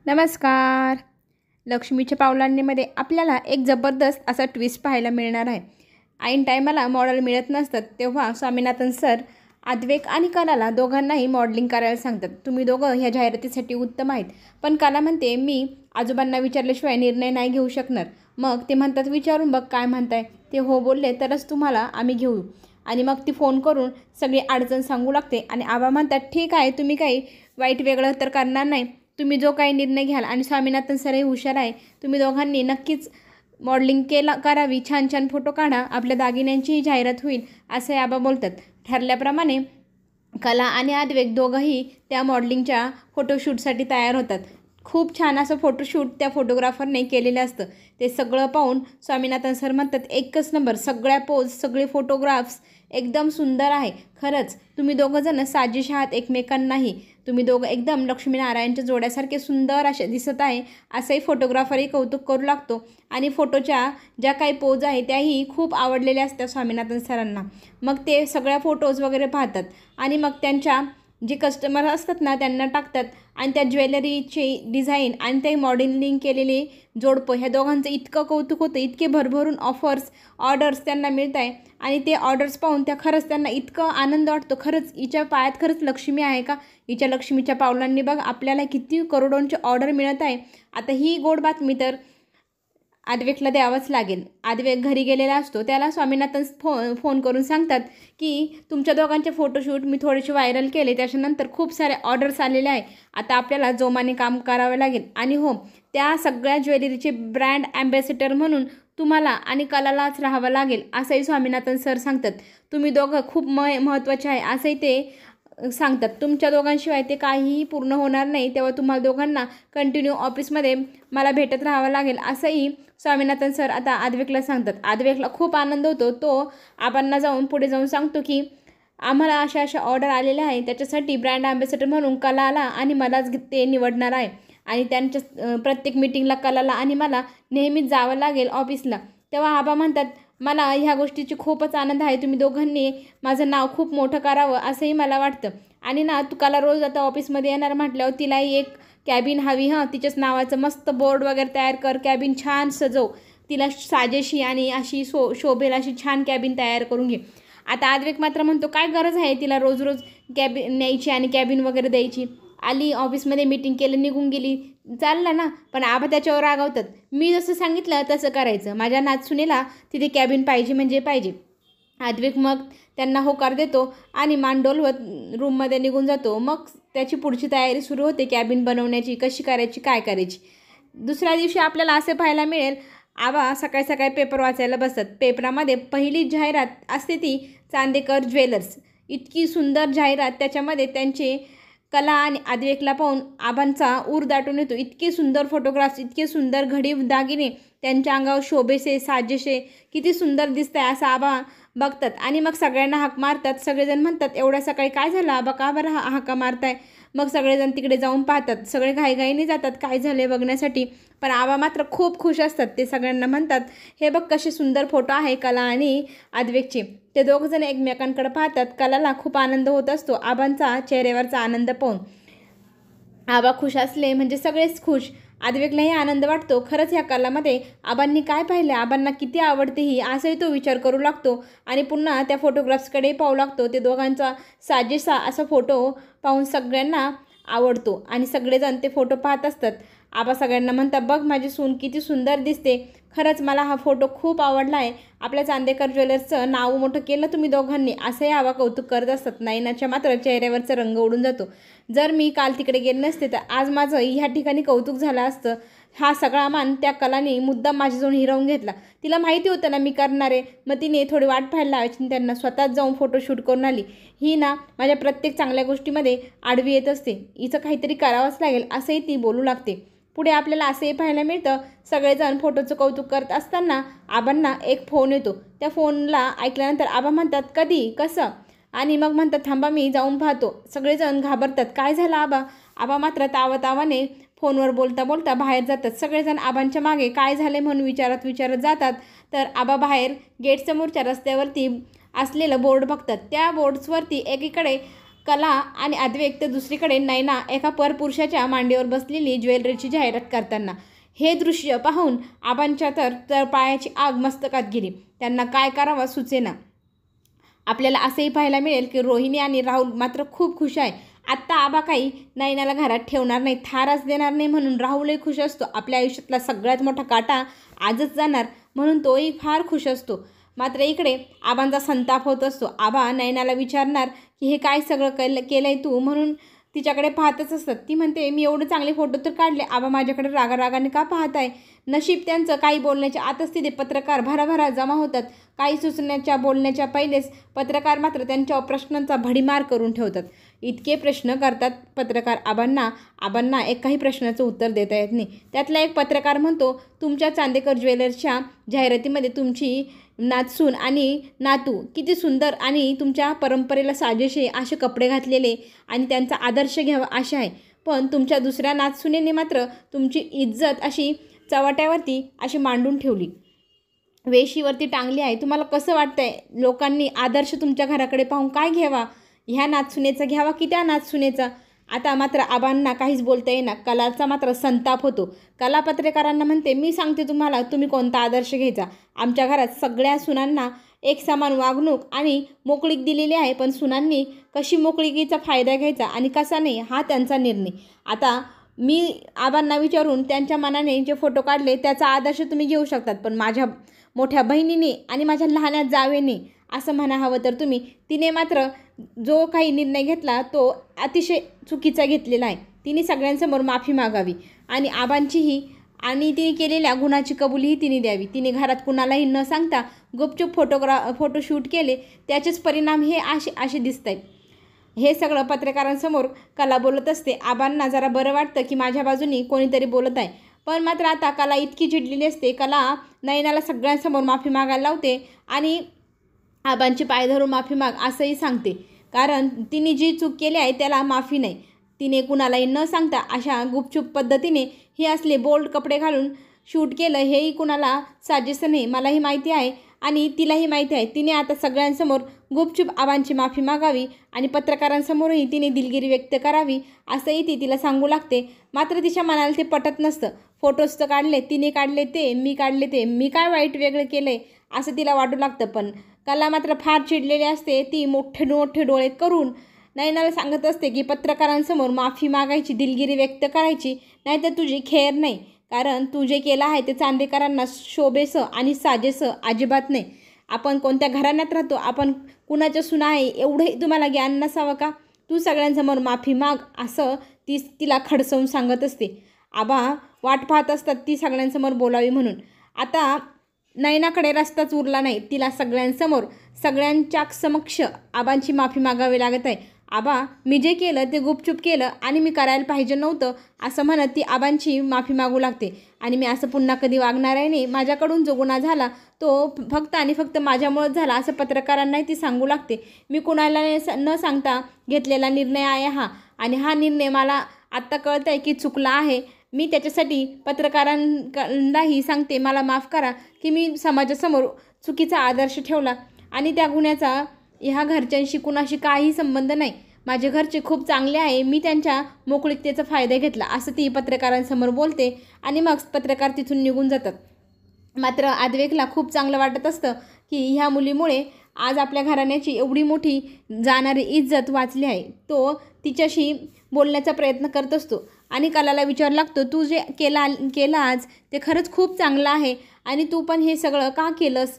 नमस्कार. लक्ष्मीच्या पावलांनीमध्ये आपल्याला एक जबरदस्त असा ट्विस्ट पाहायला मिळणार आहे. ऐन टायमाला मॉडेल मिळत नसतात तेव्हा स्वामीनाथन सर अद्वैक आणि कलाला दोघांनाही मॉडेलिंग करायला सांगतात. तुम्ही दोघं ह्या जाहिरातीसाठी उत्तम आहेत. पण कला म्हणते मी आजोबांना विचारल्याशिवाय निर्णय नाही घेऊ शकणार. मग ते म्हणतात विचारून बघ काय म्हणताय. ते हो बोलले तरच तुम्हाला आम्ही घेऊ. आणि मग ती फोन करून सगळी अडचण सांगू लागते आणि आबा म्हणतात ठीक आहे, तुम्ही काही वाईट वेगळं तर करणार नाही. तुम्ही जो काही निर्णय घ्याल. आणि स्वामीनाथन सरही हुशार आहे. तुम्ही दोघांनी नक्कीच मॉडेलिंग करावी, छान छान फोटो काढा, आपल्या दागिन्यांचीही जाहिरात होईल असे आबा बोलतात. ठरल्याप्रमाणे कला आणि अद्वैक दोघंही त्या मॉडेलिंगच्या फोटोशूटसाठी तयार होतात. खूप छान असं फोटोशूट त्या फोटोग्राफरने केलेलं असतं. ते सगळं पाहून स्वामीनाथन सर म्हणतात एकच नंबर, सगळ्या पोज, सगळे फोटोग्राफ्स एकदम सुंदर आहे. खरंच तुम्ही दोघंजणं साजिश आहात एकमेकांनाही. तुम्ही दोघं एकदम लक्ष्मीनारायणच्या जोड्यासारखे सुंदर असे दिसत आहे असंही फोटोग्राफरही कौतुक करू लागतो. आणि फोटोच्या ज्या काही पोज आहे त्याही खूप आवडलेल्या असतात स्वामीनाथन सरांना. मग ते सगळ्या फोटोज वगैरे पाहतात आणि मग त्यांच्या जे कस्टमर असतात ना त्यांना टाकतात. आणि त्या ज्वेलरीची डिझाईन आणि ते मॉडेलिंग केलेले जोडपं ह्या दोघांचं इतकं कौतुक होतं. इतके भरभरून ऑर्डर्स त्यांना मिळत आहे. आणि ते ऑर्डर्स पाहून खरंच त्यांना इतकं आनंद वाटतो. खरंच हिच्या पायात खरंच लक्ष्मी आहे का. हिच्या लक्ष्मीच्या पावलांनी बघ आपल्याला किती करोडोंचे ऑर्डर मिळत आहे. आता ही गोड बातमी तर अद्वैकला द्यावंच लागेल. अद्वैक घरी गेलेला असतो. त्याला स्वामीनाथन फोन करून सांगतात की तुमच्या दोघांचे फोटोशूट मी थोडेसे व्हायरल केले, त्याच्यानंतर खूप सारे ऑर्डर्स आलेले आहे. आता आपल्याला जोमाने काम करावं लागेल. आणि हो, त्या सगळ्या ज्वेलरीचे ब्रँड ॲम्बॅसेडर म्हणून तुम्हाला आणि कलालाच राहावं लागेल असंही स्वामीनाथन सर सांगतात. तुम्ही दोघं खूप महत्त्वाचे आहे असंही ते सांगतात. तुमच्या दोघांशिवाय ते काहीही पूर्ण होणार नाही. तेव्हा तुम्हाला दोघांना कंटिन्यू ऑफिसमध्ये मला भेटत राहावं लागेल असंही स्वामीनाथन सर आता अद्वैकला सांगतात. अद्वैकला खूप आनंद होतो. तो आबांना पुढे जाऊन सांगतो की आम्हाला अशा अशा ऑर्डर आलेल्या आहे, त्याच्यासाठी ब्रँड ॲम्बॅसेडर म्हणून कलाला आणि मलाच ते निवडणार आहे. आणि त्यांच्या प्रत्येक मीटिंगला कलाला आणि मला नेहमीच जावं लागेल ऑफिसला. तेव्हा आबा म्हणतात मला ह्या गोष्टीची खूपच आनंद आहे. तुम्ही दोघांनी माझं नाव खूप मोठं करावं असंही मला वाटतं. आणि ना तू कला रोज आता ऑफिसमध्ये येणार म्हटल्यावर तिलाही एक कॅबिन हवी. तिच्याच नावाचं मस्त बोर्ड वगैरे तयार कर, कॅबिन छान सजव, तिला साजेशी आणि अशी शोभेल अशी छान कॅबिन तयार करून घे. आता अद्वैक मात्र म्हणतो काय गरज आहे तिला रोज रोज कॅबिन न्यायची आणि कॅबिन वगैरे द्यायची. आली ऑफिसमध्ये मीटिंग केलं निघून गेली चाललं ना. पण आबा त्याच्यावर रागावतात. मी जसं सांगितलं तसं करायचं. माझ्या नाचसुनेला तिथे कॅबिन पाहिजे म्हणजे पाहिजे. अद्वैक मग त्यांना होकार देतो आणि मान डोलवत रूममध्ये निघून जातो. मग त्याची पुढची तयारी सुरू होते कॅबिन बनवण्याची, कशी करायची काय करायची. दुसऱ्या दिवशी आपल्याला असे पाहायला मिळेल आबा सकाळी सकाळी पेपर वाचायला बसतात. पेपरामध्ये पहिली जाहिरात असते ती चांदेकर ज्वेलर्स. इतकी सुंदर जाहिरात, त्याच्यामध्ये त्यांचे कला आणि अद्वैकला पाहून आबांचा ऊर दाटून येतो. इतके सुंदर फोटोग्राफ्स, इतके सुंदर घडी दागिने, त्यांच्या अंगावर शोभेसे साजेसे, किती सुंदर दिसत आहे असं आबा बघतात. आणि मग सगळ्यांना हाक मारतात. सगळेजण म्हणतात एवढ्या सकाळी काय झालं आबा, का बरं हाका मारताय. मग सगळेजण तिकडे जाऊन पाहतात. सगळे घाईघाईने जातात काय झाले बघण्यासाठी. पण आबा मात्र खूप खुश असतात. ते सगळ्यांना म्हणतात हे बघ कसे सुंदर फोटो आहे कला आणि अद्वैकचे. ते दोघंजण एकमेकांकडे पाहतात. कलाला खूप आनंद होत असतो आबांचा चेहऱ्यावरचा आनंद पाहून. आबा खुश असले म्हणजे सगळेच खुश. अद्वैकलाही आनंद वाटतो. खरंच ह्या कलामध्ये आबांनी काय पाहिलं, आबांना किती आवडते ही असंही तो विचार करू लागतो. आणि पुन्हा त्या फोटोग्राफ्सकडे पाहू लागतो. ते दोघांचा साजेसा असा फोटो पाहून सगळ्यांना आवडतो आणि सगळेजण ते फोटो पाहत असतात. आबा सगळ्यांना म्हणतात बघ माझी सून किती सुंदर दिसते. खरंच मला हा फोटो खूप आवडला आहे. आपल्या चांदेकर ज्वेलर्सचं नाव मोठं केलं तुम्ही दोघांनी असंही आबा कौतुक करत असतात. नयनाच्या मात्र चेहऱ्यावरचा रंग उडून जातो. जर मी काल तिकडे गेले नसते तर आज माझं ह्या ठिकाणी कौतुक झालं असतं. हा सगळा मान त्या कलाने मुद्दाम माझ्याजवळ हिरावून घेतला. तिला माहिती होतं ना मी करणार आहे. मग तिने थोडी वाट पाहायला लावायची, त्यांना स्वतःच जाऊन फोटोशूट करून आली. ही ना माझ्या प्रत्येक चांगल्या गोष्टीमध्ये आडवी येत असते. हिचं काहीतरी करावंच लागेल असंही ती बोलू लागते. पुढे आपल्याला असंही पाहायला मिळतं सगळेजण फोटोचं कौतुक करत असताना आबांना एक फोन येतो. त्या फोनला ऐकल्यानंतर आबा म्हणतात कधी कसं. आणि मग म्हणतात थांबा मी जाऊन पाहतो. सगळेजण घाबरतात काय झालं आबा. आबा मात्र तावातावाने फोनवर बोलता बोलता बाहेर जातात. सगळेजण आबांच्या मागे काय झाले म्हणून विचारत जातात. तर आबा बाहेर गेटसमोरच्या रस्त्यावरती असलेलं बोर्ड बघतात. त्या बोर्ड्सवरती एकीकडे कला आणि अद्वैत तर दुसरीकडे नैना एका परपुरुषाच्या मांडीवर बसलेली ज्वेलरीची जाहिरात करताना. हे दृश्य पाहून आबांच्या तर पायाची आग मस्तकात गेली. त्यांना काय करावं सुचेना. आपल्याला असंही पाहायला मिळेल की रोहिणी आणि राहुल मात्र खूप खुश आहे. आत्ता आबा काही नैनाला घरात ठेवणार नाही, थारच देणार नाही म्हणून राहुलही खुश असतो. आपल्या आयुष्यातला सगळ्यात मोठा काटा आजच जाणार म्हणून तोही फार खुश असतो. मात्र इकडे आबांचा संताप होत असतो. आबा नैनाला विचारणार की हे काय सगळं केलं आहे तू, म्हणून तिच्याकडे पाहतच असतात. ती म्हणते मी एवढे चांगले फोटो तर काढले, आबा माझ्याकडे रागारागाने का पाहत आहे. नशीब त्यांचं काही बोलण्याच्या आतच तिथे पत्रकार भराभरा जमा होतात. काही सुचण्याच्या बोलण्याच्या पहिलेच पत्रकार मात्र त्यांच्या प्रश्नांचा भडीमार करून ठेवतात. इतके प्रश्न करतात पत्रकार आबांना एकाही प्रश्नाचं उत्तर देता येत नाही. त्यातला एक पत्रकार म्हणतो, तुमच्या चांदेकर ज्वेलर्सच्या जाहिरातीमध्ये तुमची नातसून आणि नातू किती सुंदर आणि तुमच्या परंपरेला साजेसे असे कपडे घातलेले आणि त्यांचा आदर्श घ्यावा असे आहे. पण तुमच्या दुसऱ्या नातसूनेने मात्र तुमची इज्जत अशी चव्हाट्यावरती अशी मांडून ठेवली, वेशीवरती टांगली आहे. तुम्हाला कसं वाटतंय, लोकांनी आदर्श तुमच्या घराकडे पाहून काय घ्यावा, ह्या नातसुनेचा घ्यावा की त्या नातसुनेचा. आता मात्र आबांना काहीच बोलता येईना. कलाचा मात्र संताप होतो. कला पत्रकारांना म्हणते, मी सांगते तुम्हाला तुम्ही कोणता आदर्श घ्यायचा. आमच्या घरात सगळ्या सुनांना एक समान वागणूक आणि मोकळीक दिलेली आहे, पण सुनांनी कशी मोकळीकीचा फायदा घ्यायचा आणि कसा नाही हा त्यांचा निर्णय. आता मी आबांना विचारून त्यांच्या मनाने जे फोटो काढले त्याचा आदर्श तुम्ही घेऊ शकतात, पण माझ्या मोठ्या बहिणीने आणि माझ्या लहान्या जावेने असं म्हणा हवं तर तुम्ही, तिने मात्र जो काही निर्णय घेतला तो अतिशय चुकीचा घेतलेला आहे. तिने सगळ्यांसमोर माफी मागावी आणि आबांचीही आणि तिने केलेल्या गुन्हाची कबुलीही तिने द्यावी. तिने घरात कुणालाही न सांगता गुपचूप फोटोशूट केले, त्याचेच परिणाम हे असे दिसत आहेत. हे सगळं पत्रकारांसमोर कला बोलत असते. आबांना जरा बरं वाटतं की माझ्या बाजूनी कोणीतरी बोलत आहे, पण मात्र आता कला इतकी चिडलेली असते. कला नैनाला सगळ्यांसमोर माफी मागायला लावते आणि आबांची पाय धरून माफी माग असंही सांगते, कारण तिने जी चूक केली आहे त्याला माफी नाही. तिने कुणालाही न सांगता अशा गुपचूप पद्धतीने हे असले बोल्ड कपडे घालून शूट केलं, हेही कुणाला साजेसं नाही. मलाही माहिती आहे आणि तिलाही माहिती आहे. तिने आता सगळ्यांसमोर गुपचूप आबांची माफी मागावी आणि पत्रकारांसमोरही तिने दिलगिरी व्यक्त करावी असंही ती तिला सांगू लागते. मात्र तिच्या मनाला ते पटत नसतं. फोटोज तर काढले, तिने काढले ते, मी काढले ते, मी काय वाईट वेगळं केलं आहे असं तिला वाटू लागतं. पण कला मात्र फार चिडलेली असते. ती मोठे मोठे डोळे करून नैनाला सांगत असते की पत्रकारांसमोर माफी मागायची, दिलगिरी व्यक्त करायची, नाहीतर तुझी खेर नाही, कारण तू जे केलं आहे ते चांदेकरांना शोभेसं आणि साजेसं अजिबात नाही. आपण कोणत्या घराण्यात राहतो, आपण कुणाच्या सुना आहे एवढंही तुम्हाला ज्ञान नसावं का. तू सगळ्यांसमोर माफी माग असं तिला खडसवून सांगत असते. आबा वाट पाहत असतात ती सगळ्यांसमोर बोलावी म्हणून. आता नैनाकडे रस्ताच उरला नाही. तिला सगळ्यांसमोर सगळ्यांच्या समक्ष आबांची माफी मागावी लागत आहे. आबा मी जे केलं ते गुपचूप केलं आणि मी करायला पाहिजे नव्हतं असं म्हणत ती आबांची माफी मागू लागते. आणि मी असं पुन्हा कधी वागणार आहे नाही. माझ्याकडून जो गुन्हा झाला तो फक्त आणि फक्त माझ्यामुळेच झाला असं पत्रकारांनाही ती सांगू लागते. मी कुणाला न सांगता घेतलेला निर्णय आहे हा, आणि हा निर्णय मला आत्ता कळत आहे की चुकला आहे. मी त्याच्यासाठी पत्रकारांनाही सांगते मला माफ करा की मी समाजासमोर चुकीचा आदर्श ठेवला आणि त्या गुन्ह्याचा ह्या घरच्यांशी कुणाशी काही संबंध नाही. माझे घरचे खूप चांगले आहे, मी त्यांच्या मोकळीकतेचा फायदा घेतला असं ती पत्रकारांसमोर बोलते आणि मग पत्रकार तिथून निघून जातात. मात्र अद्वैतला खूप चांगलं वाटत असतं की ह्या मुलीमुळे आज आपल्या घराण्याची एवढी मोठी जाणारी इज्जत वाचली आहे. तो तिच्याशी बोलण्याचा प्रयत्न करत असतो आणि कलाला विचारू लागतो, तू जे केलं आज ते खरंच खूप चांगलं आहे आणि तू पण हे सगळं का केलंस.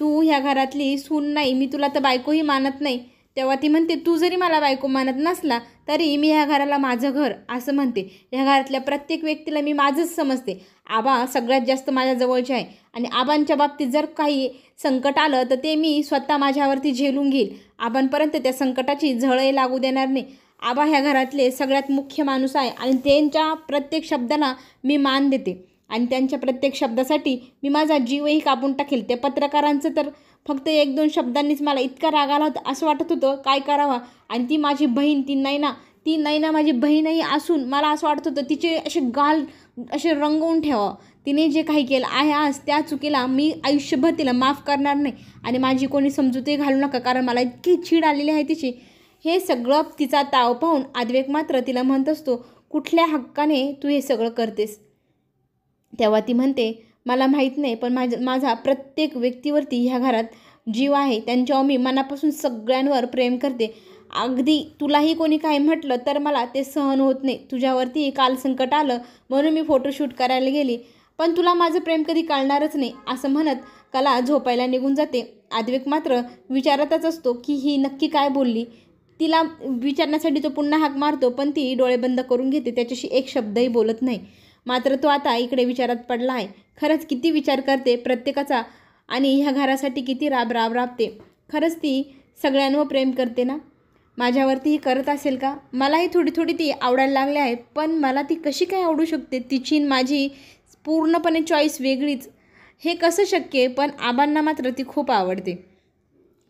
तू ह्या घरातली सून नाही, मी तुला तर बायकोही मानत नाही. तेव्हा ती म्हणते, तू जरी मला बायको मानत नसला तरी मी ह्या घराला माझं घर असं म्हणते. ह्या घरातल्या प्रत्येक व्यक्तीला मी माझंच समजते. आबा सगळ्यात जास्त माझ्या जवळचे आहे आणि आबांच्या बाबतीत जर काही संकट आलं तर ते मी स्वतः माझ्यावरती झेलून घेईल. आबांपर्यंत त्या संकटाची झळही लागू देणार नाही. आबा ह्या घरातले सगळ्यात मुख्य माणूस आहे आणि त्यांच्या प्रत्येक शब्दाला मी मान देते आणि त्यांच्या प्रत्येक शब्दासाठी मी माझा जीवही कापून टाकेल. त्या पत्रकारांचं तर फक्त 1-2 शब्दांनीच मला इतका राग आला होता, असं वाटत होतं काय करावा. आणि ती माझी बहीण, ती नैना माझी बहीणही असून मला असं वाटत होतं तिचे असे गाल असे रंगवून ठेवावं. तिने जे काही केलं आहे आज त्या चुकीला मी आयुष्यभर तिला माफ करणार नाही आणि माझी कोणी समजूतही घालू नका, कारण मला इतकी चीड आलेली आहे तिची. हे सगळं तिचा ताव पाहून अद्वैत मात्र तिला म्हणत असतो, कुठल्या हक्काने तू हे सगळं करतेस? तेव्हा ती म्हणते, मला माहीत नाही, पण माझा प्रत्येक व्यक्तीवरती ह्या घरात जीव आहे. त्यांच्यावर मी मनापासून सगळ्यांवर प्रेम करते. अगदी तुलाही कोणी काही म्हटलं तर मला ते सहन होत नाही. तुझ्यावरती काल संकट आलं म्हणून मी फोटोशूट करायला गेली, पण तुला माझं प्रेम कधी कळणारच नाही, असं म्हणत कला झोपायला निघून जाते. अद्वैत मात्र विचारतच असतो की ही नक्की काय बोलली. तिला विचारण्यासाठी तो पुन्हा हाक मारतो, पण ती डोळे बंद करून घेते. त्याच्याशी एक शब्दही बोलत नाही. मात्र तो आता इकडे विचारात पडला आहे. खरंच किती विचार करते प्रत्येकाचा आणि ह्या घरासाठी किती राबते. खरंच ती सगळ्यांवर प्रेम करते ना? माझ्यावरतीही करत असेल का? मलाही थोडी थोडी ती आवडायला लागली आहे, पण मला ती कशी काय आवडू शकते? तिची माझी पूर्णपणे चॉईस वेगळीच. हे कसं शक्य आहे? पण आबांना मात्र ती खूप आवडते.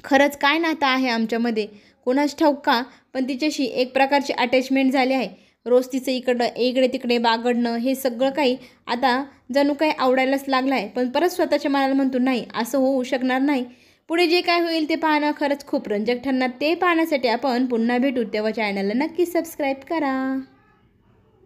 खरंच काय नातं आहे आमच्यामध्ये कोणाच ठाऊक का, पण तिच्याशी एक प्रकारची अटॅचमेंट झाली आहे. रोज तिचं इकडे तिकडे बागडणं हे सगळं काही आता जणू काही आवडायलाच लागलं आहे. पण परत स्वतःच्या मनाला म्हणतो, नाही, असं होऊ शकणार नाही. पुढे जे काय होईल ते पाहणं खरंच खूप रंजक ठरणार. ते पाहण्यासाठी आपण पुन्हा भेटू. तेव्हा चॅनलला नक्की सबस्क्राईब करा.